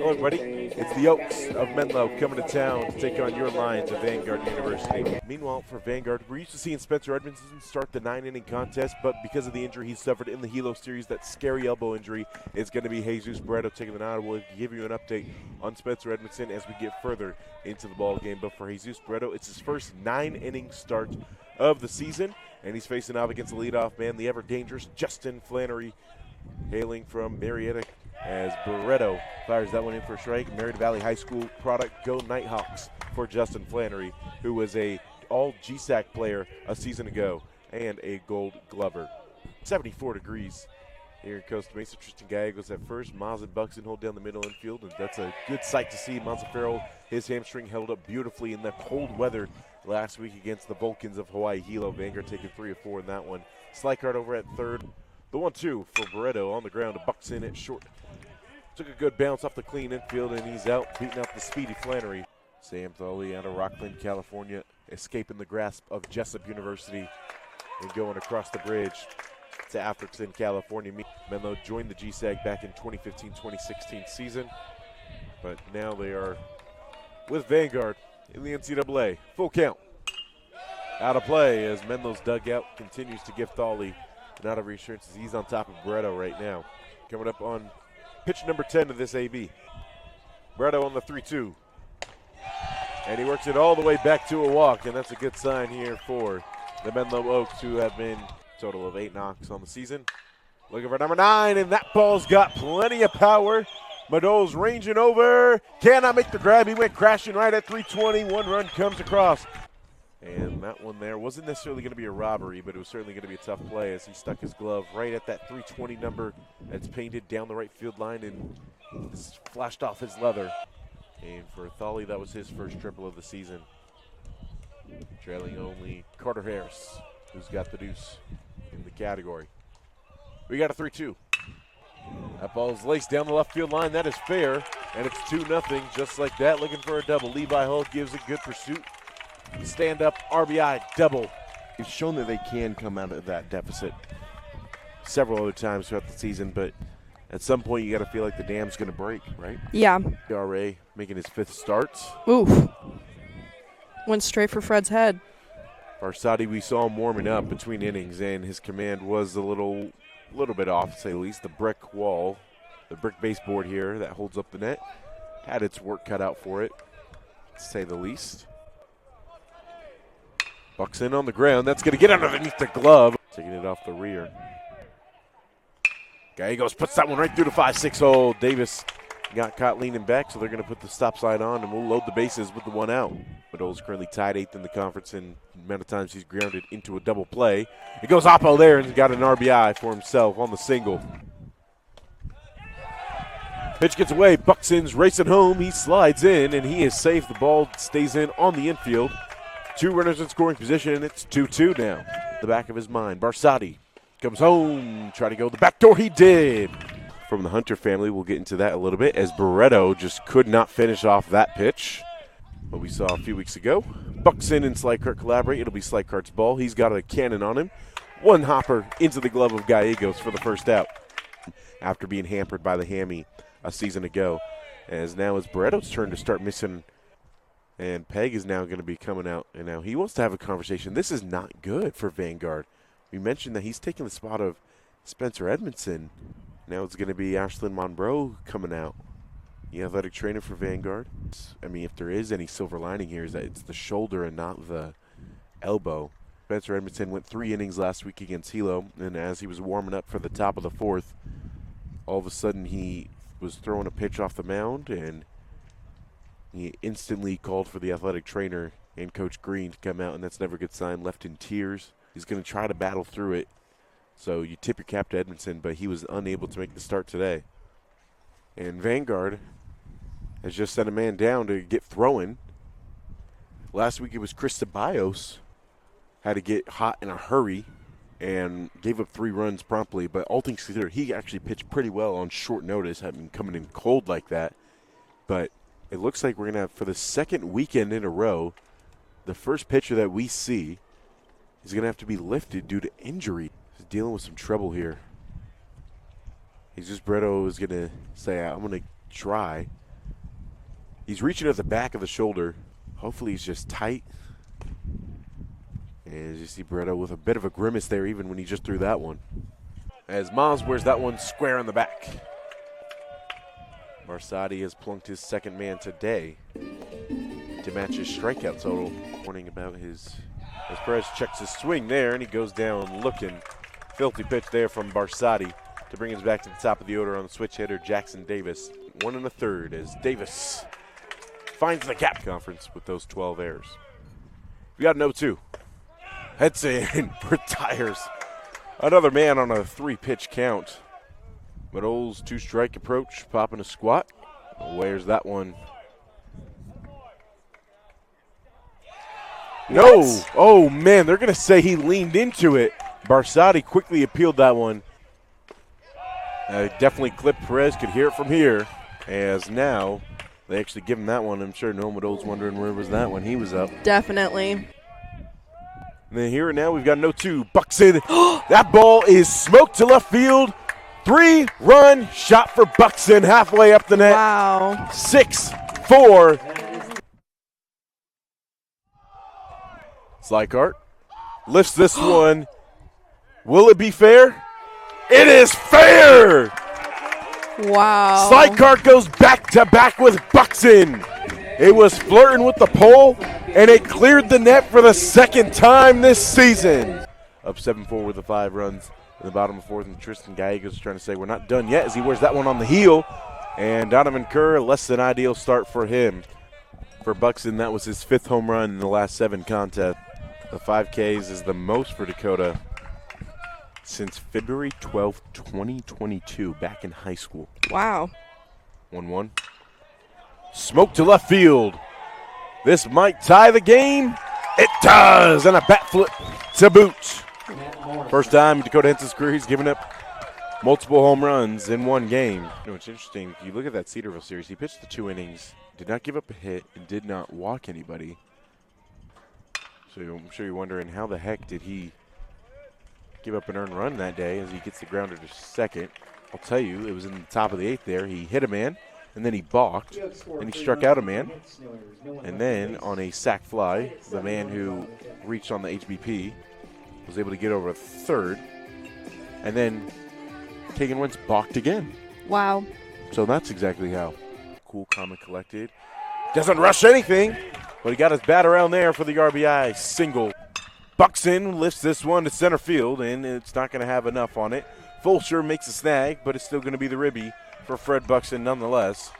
Hello, everybody. It's the Oaks of Menlo coming to town to take on your Lions of Vanguard University. Meanwhile, for Vanguard, we're used to seeing Spencer Edmondson start the 9-inning contest, but because of the injury he suffered in the Hilo series, that scary elbow injury, is going to be Jesus Barreto taking the nod. We'll give you an update on Spencer Edmondson as we get further into the ball game. But for Jesus Barreto, it's his first 9-inning start of the season, and he's facing off against the leadoff man, the ever-dangerous Justin Flannery, hailing from Marietta, as Barreto fires that one in for a strike. Marietta Valley High School product, go Nighthawks for Justin Flannery, who was a all GSAC player a season ago and a Gold Glover. 74 degrees here in Costa Mesa. Tristan Gallegos at first. Miles and Buxton hold down the middle infield, and that's a good sight to see. Montefiore, his hamstring held up beautifully in that cold weather last week against the Vulcans of Hawaii Hilo. Vanguard taking 3 of 4 in that one. Slikart over at third. The 1-2 for Barreto on the ground. Buxton at short. Took a good bounce off the clean infield, and he's out, beating out the speedy Flannery. Sam Thole out of Rockland, California, escaping the grasp of Jessup University and going across the bridge to Atherton, California. Menlo joined the GSAG back in 2015-2016 season, but now they are with Vanguard in the NCAA. Full count. Out of play as Menlo's dugout continues to give Thole not of reassurances. He's on top of Barreto right now. Coming up on pitch number 10 of this AB. Barreto on the 3-2. And he works it all the way back to a walk, and that's a good sign here for the Menlo Oaks, who have been a total of 8 knocks on the season. Looking for number 9, and that ball's got plenty of power. Mado's ranging over. Cannot make the grab. He went crashing right at 320. 1 run comes across. And that one there wasn't necessarily going to be a robbery, but it was certainly going to be a tough play as he stuck his glove right at that 320 number that's painted down the right field line and just flashed off his leather. And for Thole, that was his first triple of the season. Trailing only Carter Harris, who's got the deuce in the category. We got a 3-2. That ball's laced down the left field line. That is fair, and it's 2-0 just like that. Looking for a double. Levi Hull gives a good pursuit. Stand-up RBI double. It's shown that they can come out of that deficit several other times throughout the season, but at some point you got to feel like the dam's going to break, right? Yeah. RA making his 5th start. Oof. Went straight for Fred's head. Barsati, we saw him warming up between innings, and his command was a little bit off, to say the least. The brick wall, the brick baseboard here that holds up the net, had its work cut out for it, to say the least. Buxton on the ground. That's going to get underneath the glove. Taking it off the rear. Gallegos puts that one right through the 5-6 hole. Davis got caught leaning back, so they're going to put the stop sign on, and we'll load the bases with the 1 out. Mado's currently tied 8th in the conference in the amount of times he's grounded into a double play. It goes Oppo there and got an RBI for himself on the single. Pitch gets away. Buxton's racing home. He slides in, and he is safe. The ball stays in on the infield. 2 runners in scoring position, and it's 2-2 now. The back of his mind. Barsati comes home, try to go the back door. He did. From the Hunter family, we'll get into that a little bit, as Barreto just could not finish off that pitch. What we saw a few weeks ago. Buxton and Slikart collaborate. It'll be Slikart's ball. He's got a cannon on him. 1 hopper into the glove of Gallegos for the first out after being hampered by the hammy a season ago. As now it's Barreto's turn to start missing. And Peg is now going to be coming out, and now he wants to have a conversation. This is not good for Vanguard. We mentioned that he's taking the spot of Spencer Edmondson. Now it's going to be Ashlyn Monroe coming out, the athletic trainer for Vanguard. I mean, if there is any silver lining here, is that it's the shoulder and not the elbow. Spencer Edmondson went 3 innings last week against Hilo, and as he was warming up for the top of the 4th, all of a sudden he was throwing a pitch off the mound, and he instantly called for the athletic trainer and Coach Green to come out, and that's never a good sign. Left in tears. He's going to try to battle through it. So you tip your cap to Edmondson, but he was unable to make the start today. And Vanguard has just sent a man down to get throwing. Last week it was Chris Ceballos. Had to get hot in a hurry and gave up 3 runs promptly. But all things considered, he actually pitched pretty well on short notice, having coming in cold like that. But it looks like we're going to have, for the second weekend in a row, the first pitcher that we see is going to have to be lifted due to injury. He's dealing with some trouble here. Jesus Barreto is going to say, I'm going to try. He's reaching at the back of the shoulder. Hopefully he's just tight. And as you see Beretta with a bit of a grimace there even when he just threw that one. As Miles wears that one square on the back. Barsati has plunked his second man today to match his strikeout total. Warning about his, as Perez checks his swing there, and he goes down looking. Filthy pitch there from Barsati to bring us back to the top of the order on the switch hitter, Jackson Davis. 1 1/3 as Davis finds the gap conference with those 12 errors. We got an 0-2. Heads in, retires. Another man on a 3-pitch count. Meadows 2-strike approach, popping a squat. Where's that one? No! What? Oh, man, they're going to say he leaned into it. Barsati quickly appealed that one. Definitely clipped. Perez could hear it from here. As now, they actually give him that one. I'm sure no Meadows wondering where was that when he was up. Definitely. And then here and now we've got an 0-2. Buxton. That ball is smoked to left field. 3-run shot for Buxton halfway up the net. Wow. 6-4. Slykart lifts this one. Will it be fair? It is fair! Wow. Slykart goes back-to-back with Buxton. It was flirting with the pole, and it cleared the net for the second time this season. Up 7-4 with the 5 runs in the bottom of 4th, and Tristan Gallegos trying to say we're not done yet as he wears that one on the heel. And Donovan Kerr, less than ideal start for him. For Buxton, that was his 5th home run in the last 7 contests. The 5 Ks is the most for Dakota since February 12th, 2022, back in high school. Wow. 1-1. Smoke to left field. This might tie the game. It does, and a bat flip to boot. First time in Dakota Henson's career he's given up multiple home runs in one game. You know, it's interesting. If you look at that Cedarville series, he pitched the 2 innings, did not give up a hit, and did not walk anybody. So I'm sure you're wondering how the heck did he give up an earned run that day as he gets the grounder to second. I'll tell you, it was in the top of the 8th there. He hit a man, and then he balked, and he struck out a man. And then on a sac fly, the man who reached on the HBP was able to get over a third. And then Kagan Wentz balked again. Wow. So that's exactly how. Cool, calm, and collected. Doesn't rush anything, but he got his bat around there for the RBI single. Buxton lifts this one to center field, and it's not going to have enough on it. Fulcher makes a snag, but it's still going to be the ribby for Fred Buxton nonetheless.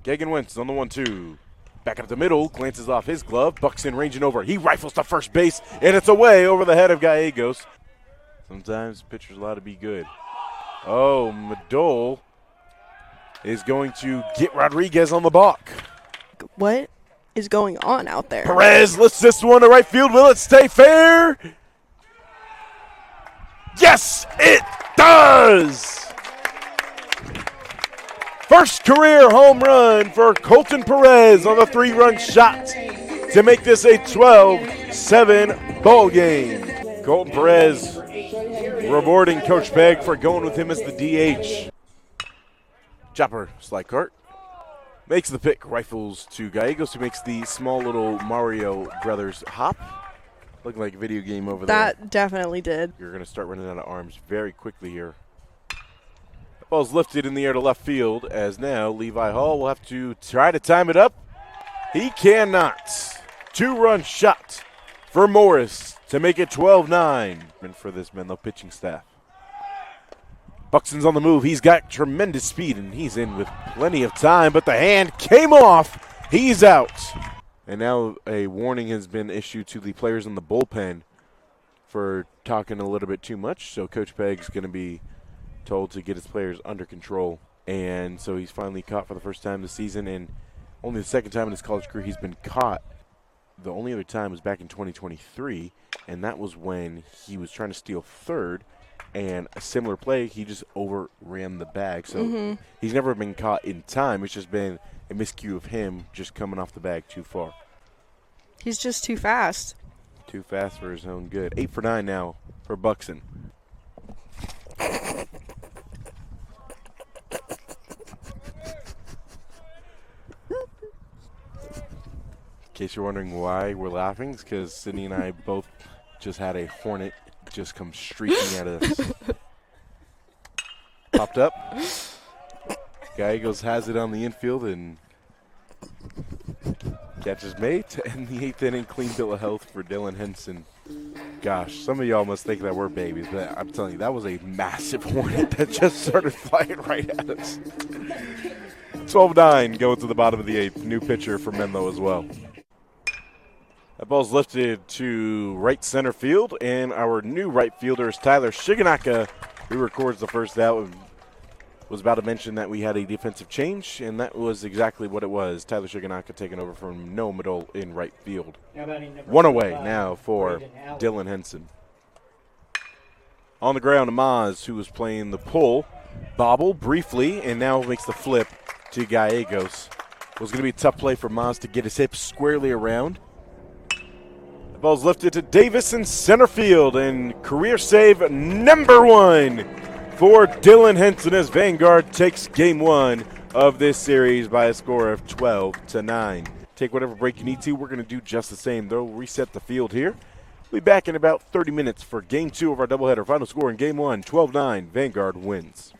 Kagan Wentz on the 1-2. Back up the middle, glances off his glove. Buxton ranging over. He rifles to first base, and it's away over the head of Gallegos. Sometimes pitchers allowed to be good. Oh, Madole is going to get Rodriguez on the balk. What is going on out there? Perez lifts this one to right field. Will it stay fair? Yes, it does! First career home run for Colton Perez on the 3-run shot to make this a 12-7 ball game. Colton Perez rewarding Coach Pegg for going with him as the DH. Chopper, Slykart makes the pick, rifles to Gallegos, who makes the small little Mario Brothers hop. Looking like a video game over there. That definitely did. You're going to start running out of arms very quickly here. The ball's lifted in the air to left field as now Levi Hall will have to try to time it up. He cannot. 2-run shot for Morris to make it 12-9 for this Menlo pitching staff. Buxton's on the move. He's got tremendous speed, and he's in with plenty of time, but the hand came off. He's out. And now a warning has been issued to the players in the bullpen for talking a little bit too much. So Coach Pegg's going to be told to get his players under control. And so he's finally caught for the first time this season, and only the second time in his college career he's been caught. The only other time was back in 2023, and that was when he was trying to steal third. And a similar play, he just overran the bag. So he's never been caught in time. It's just been a miscue of him just coming off the bag too far. He's just too fast. Too fast for his own good. 8 for 9 now for Buxton. case you're wondering why we're laughing, it's because Sydney and I both just had a hornet just come streaking at us. Popped up. Gallegos has it on the infield and catches made to end the 8th inning. Clean bill of health for Dylan Henson. Gosh, some of y'all must think that we're babies, but I'm telling you, that was a massive hornet that just started flying right at us. 12-9 going to the bottom of the 8th. New pitcher for Menlo as well. That ball's lifted to right center field, and our new right fielder is Tyler Shiganaka, who records the first out. Was about to mention that we had a defensive change, and that was exactly what it was. Tyler Shiganaka taking over from Noah Madole in right field. One away now for Dylan Henson. On the ground, Amaz, who was playing the pull, bobble briefly, and now makes the flip to Gallegos. It was going to be a tough play for Amaz to get his hips squarely around. The ball's lifted to Davis in center field, and career save number 1 for Dylan Henson as Vanguard takes game 1 of this series by a score of 12-9. Take whatever break you need to. We're going to do just the same. They'll reset the field here. We'll be back in about 30 minutes for game 2 of our doubleheader. Final score in game 1, 12-9. Vanguard wins.